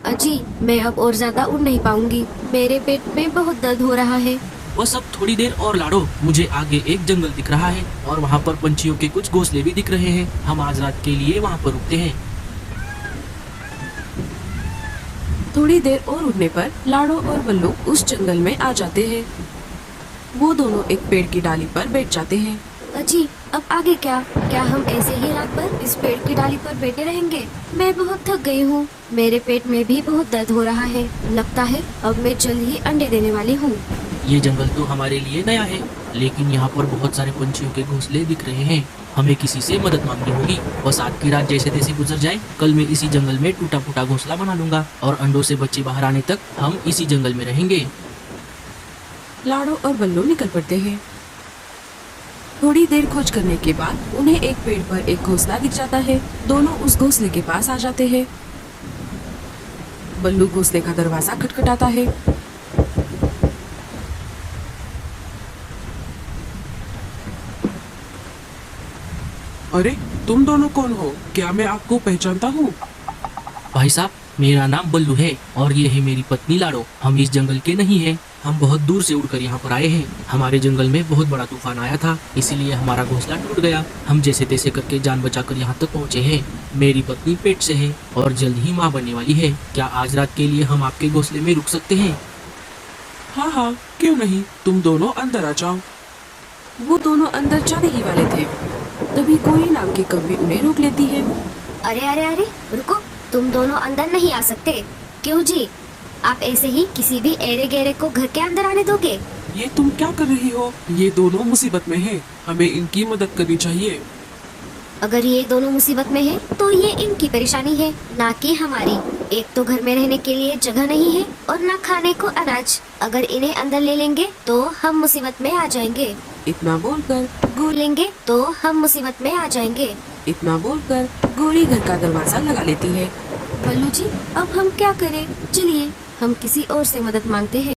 अजी, मैं अब और ज्यादा उड़ नहीं पाऊंगी, मेरे पेट में बहुत दर्द हो रहा है। बस अब थोड़ी देर और लाडो, मुझे आगे एक जंगल दिख रहा है और वहाँ पर पंछियों के कुछ घोंसले भी दिख रहे हैं। हम आज रात के लिए वहाँ पर रुकते हैं। थोड़ी देर और उड़ने पर लाडो और बल्लू उस जंगल में आ जाते हैं। वो दोनों एक पेड़ की डाली पर बैठ जाते हैं। अजी, अब आगे क्या? क्या हम ऐसे ही रात भर इस पेड़ की डाली पर बैठे रहेंगे? मैं बहुत थक गई हूँ, मेरे पेट में भी बहुत दर्द हो रहा है। लगता है अब मैं जल्द ही अंडे देने वाली हूँ। ये जंगल तो हमारे लिए नया है, लेकिन यहाँ पर बहुत सारे पंछियों के घोंसले दिख रहे हैं। हमें किसी से मदद मांगनी होगी। बस आज की रात जैसे तैसे गुजर जाए, कल मैं इसी जंगल में टूटा फूटा घोंसला बना लूंगा और अंडों से बच्चे बाहर आने तक हम इसी जंगल में रहेंगे। लाडो और बल्लू निकल पड़ते हैं। थोड़ी देर खोज करने के बाद उन्हें एक पेड़ पर एक घोंसला दिख जाता है। दोनों उस घोंसले के पास आ जाते हैं। बल्लू घोंसले का दरवाजा खटखटाता है। अरे, तुम दोनों कौन हो? क्या मैं आपको पहचानता हूँ? भाई साहब, मेरा नाम बल्लू है और ये है मेरी पत्नी लाडो। हम इस जंगल के नहीं हैं, हम बहुत दूर से उड़कर यहाँ पर आए हैं। हमारे जंगल में बहुत बड़ा तूफान आया था, इसीलिए हमारा घोंसला टूट गया। हम जैसे तैसे करके जान बचाकर यहाँ तक पहुँचे हैं। मेरी पत्नी पेट से है और जल्द ही माँ बनने वाली है। क्या आज रात के लिए हम आपके घोंसले में रुक सकते हैं? हाँ हाँ, क्यों नहीं, तुम दोनों अंदर आ जाओ। वो दोनों अंदर जाने ही वाले थे, तभी कोई नाम की कौवी उन्हें रोक लेती है। अरे अरे अरे, रुको, तुम दोनों अंदर नहीं आ सकते। क्यों जी? आप ऐसे ही किसी भी एरे गहरे को घर के अंदर आने दोगे? ये तुम क्या कर रही हो? ये दोनों मुसीबत में हैं, हमें इनकी मदद करनी चाहिए। अगर ये दोनों मुसीबत में हैं, तो ये इनकी परेशानी है, ना कि हमारी। एक तो घर में रहने के लिए जगह नहीं है और ना खाने को अनाज। अगर इन्हें अंदर ले लेंगे तो हम मुसीबत में आ जाएंगे। इतना बोलकर घूर लेंगे तो हम मुसीबत में आ जाएंगे। इतना बोलकर गोरी घर का दरवाजा लगा लेती है। बल्लू जी, अब हम क्या करें? चलिए हम किसी और से मदद मांगते हैं।